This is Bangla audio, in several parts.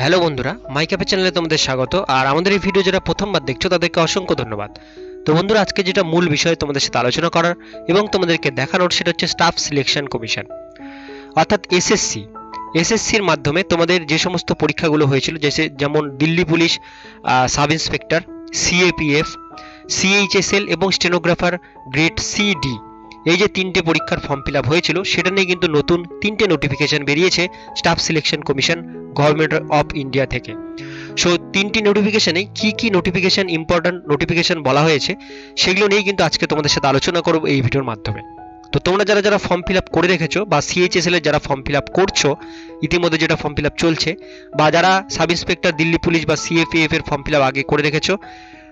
হ্যালো বন্ধুরা, মাইক্যাপে চ্যানেলে তোমাদের স্বাগত। আর আমাদের এই ভিডিও যারা প্রথমবার দেখছো তাদেরকে অসংখ্য ধন্যবাদ। তো বন্ধুরা, আজকে যেটা মূল বিষয় তোমাদের সাথে আলোচনা করার এবং তোমাদেরকে দেখানোর সেটা হচ্ছে স্টাফ সিলেকশন কমিশন অর্থাৎ এসএসসির মাধ্যমে তোমাদের যে সমস্ত পরীক্ষাগুলো হয়েছিল, যেমন Delhi police, sub inspector, CAPF, CHSL এবং স্টেনোগ্রাফার গ্রেড সিডি, এই যে তিনটে পরীক্ষার ফর্ম ফিল আপ হয়েছিল সেটা নিয়ে কিন্তু নতুন তিনটে নোটিফিকেশন বেরিয়েছে staff selection commission government of India থেকে। সো তিনটি নোটিফিকেশনে কি নোটিফিকেশন, ইম্পর্টেন্ট নোটিফিকেশন বলা হয়েছে সেগুলো নিয়ে কিন্তু আজকে তোমাদের সাথে আলোচনা করব এই ভিডিওর মাধ্যমে। তো তোমরা যারা ফর্ম ফিল আপ করে রেখেছো বা সিএইচএসএল এর যারা ফর্ম ফিল আপ করছো ইতিমধ্যে, যেটা ফর্ম ফিল আপ চলছে, বা যারা সাব ইন্সপেক্টর দিল্লি পুলিশ বা সিএপিএফ এর ফর্ম ফিল আপ আগে করে রেখেছো,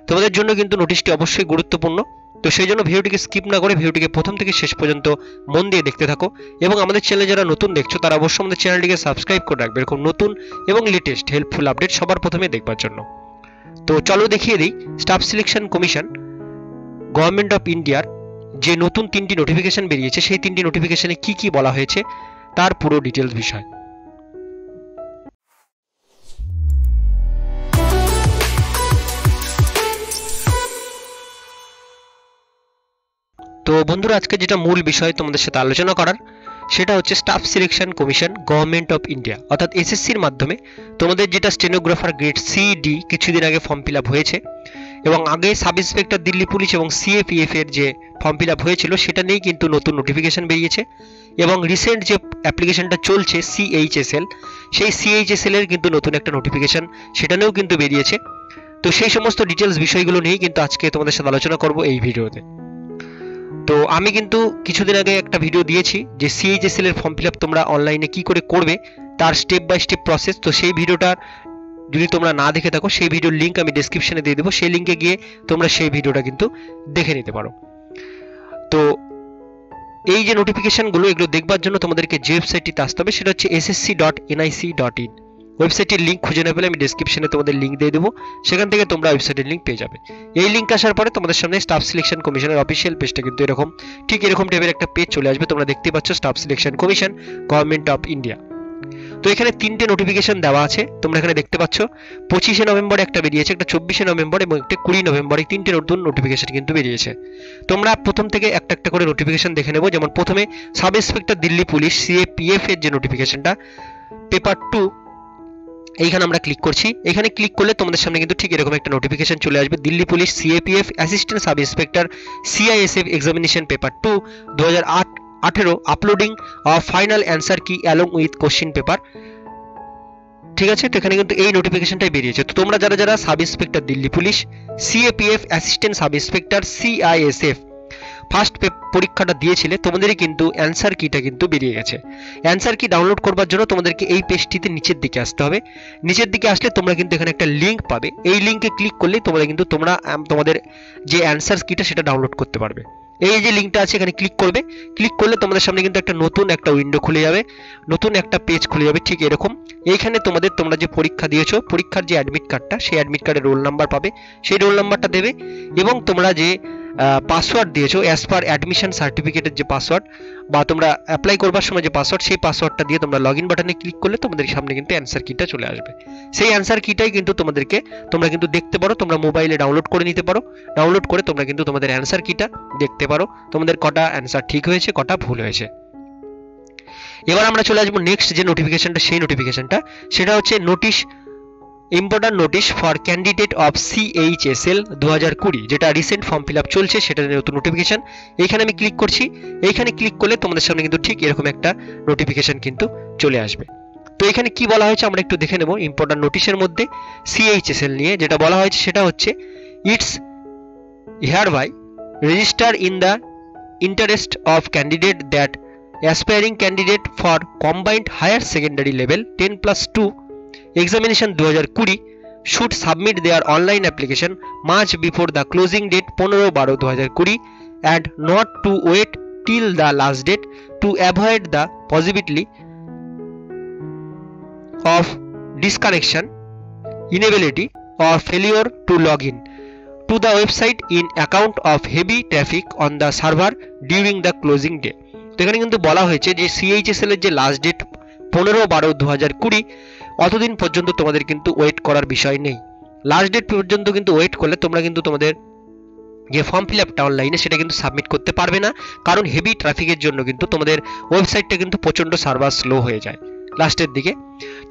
তোমাদের জন্য কিন্তু নোটিশটি অবশ্যই গুরুত্বপূর্ণ। তো সেই জন্য ভিডিওটিকে স্কিপ না করে ভিডিওটিকে প্রথম থেকে শেষ পর্যন্ত মন দিয়ে দেখতে থাকো, এবং আমাদের চ্যানেলে যারা নতুন দেখছো তারা অবশ্যই আমাদের চ্যানেলটিকে সাবস্ক্রাইব করে রাখবে এরকম নতুন এবং লেটেস্ট হেল্পফুল আপডেট সবার প্রথমে দেখবার জন্য। তো চলো দেখিয়ে দিই staff selection commission government of ইন্ডিয়ার যে নতুন তিনটি নোটিফিকেশন বেরিয়েছে সেই তিনটি নোটিফিকেশনে কি বলা হয়েছে তার পুরো ডিটেলস বিষয়। তো বন্ধুরা, আজকে যেটা মূল বিষয় তোমাদের সাথে আলোচনা করার সেটা হচ্ছে staff selection commission government of India অর্থাৎ এসএসসির মাধ্যমে তোমাদের যেটা স্টেনোগ্রাফার গ্রেড সিডি কিছুদিন আগে ফর্ম ফিল আপ হয়েছে, এবং আগে সাব ইন্সপেক্টর দিল্লি পুলিশ এবং সিএপিএফ এর যে ফর্ম ফিল আপ হয়েছিল সেটা নিয়েই কিন্তু নতুন নোটিফিকেশন বেরিয়েছে, এবং রিসেন্ট যে অ্যাপ্লিকেশনটা চলছে সিএইচএসএল, সেই সিএইচএসএল এর কিন্তু নতুন একটা নোটিফিকেশন সেটা নিয়েও কিন্তু বেরিয়েছে। তো সেই সমস্ত ডিটেলস বিষয়গুলো নিয়েই কিন্তু আজকে তোমাদের সাথে আলোচনা করব এই ভিডিওতে। তো আমি কিন্তু কিছুদিন আগে একটা ভিডিও দিয়েছি যে সিএইচএসএল এর ফর্ম ফিল আপ তোমরা অনলাইনে কি করে করবে তার স্টেপ বাই স্টেপ প্রসেস। তো সেই ভিডিওটা যদি তোমরা না দেখে থাকো সেই ভিডিওর লিঙ্ক আমি ডেসক্রিপশনে দিয়ে দেবো, সেই লিঙ্কে গিয়ে তোমরা সেই ভিডিওটা কিন্তু দেখে নিতে পারো। তো এই যে নোটিফিকেশনগুলো এগুলো দেখবার জন্য তোমাদেরকে যে ওয়েবসাইটটিতে আসতে হবে সেটা হচ্ছে ssc.nic.in। ওয়েবসাইটের লিঙ্ক খুঁজে না পেলে আমি ডেসক্রিপশনে তোমাদের লিঙ্ক দিয়ে দেবো, সেখান থেকে তোমরা ওয়েবসাইটের লিঙ্ক পেয়ে যাবে। এই লিঙ্ক আসার পরে তোমাদের সামনে স্টাফ সিলেকশন কমিশনের অফিসিয়াল পেজটা কিন্তু ঠিক এরকম টাইপের একটা পেজ চলে আসবে। তোমরা দেখতে পাচ্ছ staff selection commission government of India. তো এখানে তিনটে নোটিফিকেশন দেওয়া আছে, তোমরা এখানে দেখতে পাচ্ছ 25শে নভেম্বর একটা বেরিয়েছে, একটা 24শে নভেম্বর এবং একটা 20 নভেম্বর, এই তিনটে নতুন নোটিফিকেশন কিন্তু বেরিয়েছে। তোমরা প্রথম থেকে একটা একটা করে নোটিফিকেশন দেখে নেবো। যেমন প্রথমে sub inspector Delhi police CAPF এর যে নোটিফিকেশনটা পেপার 2, এইখানে আমরা ক্লিক করছি। এখানে ক্লিক করলে তোমাদের সামনে কিন্তু ঠিক এরকম একটা নোটিফিকেশন চলে আসবে, Delhi police CAPF assistant sub inspector CISF examination paper 2 2018 uploading of final answer কি অ্যালং উইথ কোশ্চেন পেপার। ঠিক আছে, তো এখানে কিন্তু এই নোটিফিকেশনটাই বেরিয়েছে। তো তোমরা যারা sub inspector Delhi police, CAPF assistant sub inspector, CISF first পরীক্ষাটা দিয়েছিলে তোমাদেরই কিন্তু অ্যান্সার কিটা কিন্তু বেরিয়ে গেছে। অ্যান্সার কি ডাউনলোড করবার জন্য তোমাদেরকে এই পেজটিতে নিচের দিকে আসতে হবে। নিচের দিকে আসলে তোমরা কিন্তু এখানে একটা লিঙ্ক পাবে, এই লিঙ্কে ক্লিক করলেই তোমরা তোমাদের যে অ্যান্সার কিটা সেটা ডাউনলোড করতে পারবে। এই যে লিঙ্কটা আছে এখানে ক্লিক করবে, ক্লিক করলে তোমাদের সামনে কিন্তু একটা নতুন একটা উইন্ডো খুলে যাবে, নতুন একটা পেজ খুলে যাবে ঠিক এরকম। এইখানে তোমরা যে পরীক্ষা দিয়েছো পরীক্ষার যে অ্যাডমিট কার্ডটা, সেই অ্যাডমিট কার্ডের রোল নাম্বার পাবে, সেই রোল নাম্বারটা দেবে, এবং তোমরা যে পাসওয়ার্ড দিয়েছো অ্যাজ পার অ্যাডমিশন সার্টিফিকেটের যে পাসওয়ার্ড বা তোমরা অ্যাপ্লাই করবার সময় যে পাসওয়ার্ড, সেই পাসওয়ার্ডটা দিয়ে তোমরা লগইন বাটনে ক্লিক করলে তোমাদের সামনে কিন্তু অ্যান্সার কিটা চলে আসবে। সেই অ্যান্সার কিটাই কিন্তু তোমরা কিন্তু দেখতে পারো, তোমরা মোবাইলে ডাউনলোড করে নিতে পারো। ডাউনলোড করে তোমরা কিন্তু তোমাদের অ্যান্সার কিটা দেখতে পারো, তোমাদের কটা অ্যান্সার ঠিক হয়েছে কটা ভুল হয়েছে। এবার আমরা চলে আসবো নেক্সট যে নোটিফিকেশনটা, সেই নোটিফিকেশনটা সেটা হচ্ছে important notice for candidate of CHSL 2020, যেটা রিসেন্ট ফর্ম ফিল আপ চলছে সেটা নতুন নোটিফিকেশন। এইখানে আমি ক্লিক করছি, এইখানে ক্লিক করলে তোমাদের সামনে কিন্তু ঠিক এরকম একটা নোটিফিকেশন কিন্তু চলে আসবে। তো এখানে কি বলা হয়েছে আমরা একটু দেখে নেব। ইম্পর্টেন্ট নোটিশের মধ্যে সিএইচএসএল নিয়ে যেটা বলা হয়েছে সেটা হচ্ছে it's hereby register in the interest of candidate that aspiring candidate for combined higher secondary level 10+2 examination 2020 should submit their online application much before the closing date 15/12/2020 and not to wait till the last date to avoid the possibility of disconnection, inability or failure to log in to the website in account of heavy traffic on the server during the closing day। তো এখানে কিন্তু বলা হয়েছে যে সিএইচএসএল এর যে লাস্ট ডেট 15/12/2020 অতদিন পর্যন্ত তোমাদের কিন্তু ওয়েট করার বিষয় নেই। লাস্ট ডেট পর্যন্ত কিন্তু ওয়েট করলে তোমরা কিন্তু তোমাদের যে ফর্ম ফিল আপটা অনলাইনে সেটা কিন্তু সাবমিট করতে পারবে না, কারণ হেভি ট্রাফিকের জন্য কিন্তু তোমাদের ওয়েবসাইটটা কিন্তু প্রচণ্ড সার্ভার স্লো হয়ে যায় লাস্টের দিকে।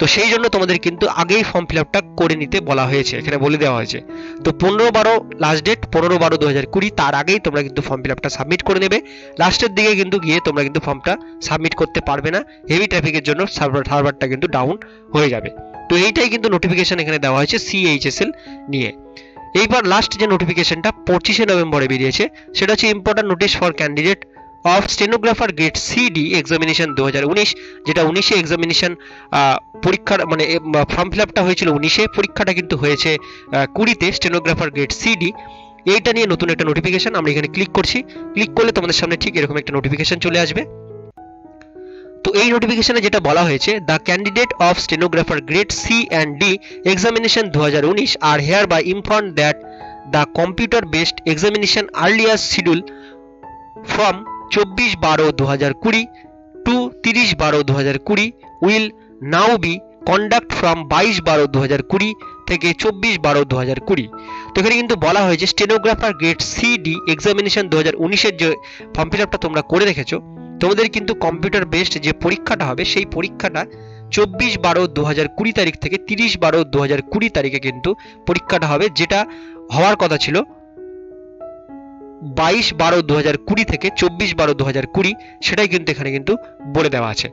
তো সেই জন্য তোমাদের কিন্তু আগেই ফর্ম ফিল আপটা করে নিতে বলা হয়েছে, এখানে বলে দেওয়া হয়েছে। তো 15/12 লাস্ট ডেট, 15/12/2020, তার আগেই তোমরা কিন্তু ফর্ম ফিল আপটা সাবমিট করে নেবে। লাস্টের দিকে কিন্তু গিয়ে তোমরা কিন্তু ফর্মটা সাবমিট করতে পারবে না, হেভি ট্রাফিকের জন্য সার্ভারটা কিন্তু ডাউন হয়ে যাবে। তো এইটাই কিন্তু নোটিফিকেশন এখানে দেওয়া হয়েছে CHSL নিয়ে। এইবার লাস্ট যে নোটিফিকেশনটা 25শে নভেম্বরে বেরিয়েছে, সেটা হচ্ছে important notice for candidate of stenographer grade CD examination 2019, যেটা 19-এ এক্সামিনেশন পরীক্ষার মানে ফর্ম ফিল আপটা হয়েছিল 19-এ, পরীক্ষাটা কিন্তু হয়েছে 20-তে স্টেনোগ্রাফার গ্রেড CD। এইটা নিয়ে নতুন একটা নোটিফিকেশন, আমরা এখানে ক্লিক করছি। ক্লিক করলে তোমাদের সামনে ঠিক এরকম একটা নোটিফিকেশন চলে আসবে। তো এই নোটিফিকেশনে যেটা বলা হয়েছে, the candidate of stenographer grade C and D examination 2019 are hereby informed that the computer based examination earlier schedule from 24/12/2020 to 30/12/2020 will now be conduct from 22/12/2020 থেকে 24/12/2020। তো এখানে কিন্তু বলা হয়েছে স্টেনোগ্রাফার গ্রেড CD এক্সামিনেশন 2019-এর যে ফর্ম ফিল আপটা তোমরা করে রেখেছো, তোমাদের কিন্তু কম্পিউটার বেসড যে পরীক্ষাটা হবে সেই পরীক্ষাটা 24/12/2020 তারিখ থেকে 30/12/2020 তারিখে কিন্তু পরীক্ষাটা হবে, যেটা হওয়ার কথা ছিল 22/12/2020 থেকে 24/12/2020, সেটাই কিন্তু এখানে কিন্তু বলে দেওয়া আছে।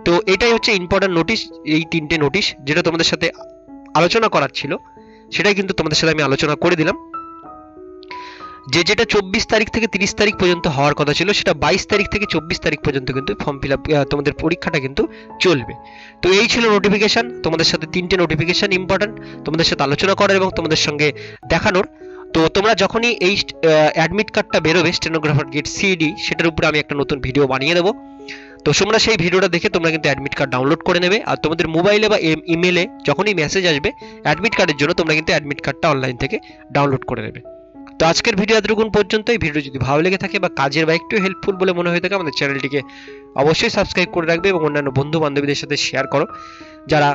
তো এটাই হচ্ছে ইম্পর্টেন্ট নোটিশ, এই 3টে নোটিশ যেটা তোমাদের সাথে আলোচনা করার ছিল সেটাই কিন্তু তোমাদের সাথে আমি আলোচনা করে দিলাম। যেটা 24 তারিখ থেকে 30 তারিখ পর্যন্ত হওয়ার কথা ছিল, সেটা 22 তারিখ থেকে 24 তারিখ পর্যন্ত কিন্তু ফর্ম ফিল আপ তোমাদের পরীক্ষাটা কিন্তু চলবে। তো এই ছিল নোটিফিকেশন, তোমাদের সাথে 3টে নোটিফিকেশন ইম্পর্টেন্ট তোমাদের সাথে আলোচনা করার এবং তোমাদের সঙ্গে দেখানোর। তো তোমরা যখনই এই অ্যাডমিট কার্ডটা বেরোবে স্টেনোগ্রাফার গ্রেড CD, সেটার উপরে আমি একটা নতুন ভিডিও বানিয়ে দেবো। তো তোমরা সেই ভিডিওটা দেখে তোমরা কিন্তু অ্যাডমিট কার্ড ডাউনলোড করে নেবে, আর তোমাদের মোবাইলে বা ইমেলে যখনই মেসেজ আসবে অ্যাডমিট কার্ডের জন্য, তোমরা কিন্তু অ্যাডমিট কার্ডটা অনলাইন থেকে ডাউনলোড করে নেবে। তো আজকের ভিডিও এতটুকুন পর্যন্ত। এই ভিডিও যদি ভালো লেগে থাকে বা কাজের বা একটু হেল্পফুল বলে মনে হয়ে থাকে, আমাদের চ্যানেলটিকে অবশ্যই সাবস্ক্রাইব করে রাখবে এবং অন্যান্য বন্ধু বান্ধবীদের সাথে শেয়ার করো, যারা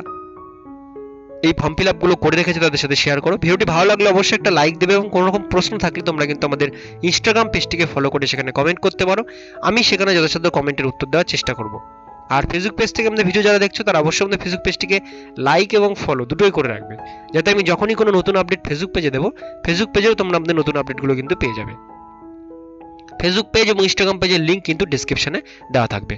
এই ফর্ম ফিল আপগুলো করে রেখেছে তাদের সাথে শেয়ার করো। ভিডিওটি ভালো লাগলে অবশ্যই একটা লাইক দেবে এবং কোনো রকম প্রশ্ন থাকলে তোমরা কিন্তু আমাদের ইনস্টাগ্রাম পেজটিকে ফলো করে সেখানে কমেন্ট করতে পারো, আমি সেখানে যথাসাধ্য কমেন্টের উত্তর দেওয়ার চেষ্টা করব। আর ফেসবুক পেজ থেকে আমাদের ভিডিও যারা দেখছো তারা অবশ্যই আমাদের ফেসবুক পেজটিকে লাইক এবং ফলো দুটোই করে রাখবে, যাতে আমি যখনই কোনো নতুন আপডেট ফেসবুক পেজে দেবো, ফেসবুক পেজেও তোমরা আমাদের নতুন আপডেটগুলো কিন্তু পেয়ে যাবে। ফেসবুক পেজ এবং ইনস্টাগ্রাম পেজের লিঙ্ক কিন্তু ডেসক্রিপশনে দেওয়া থাকবে।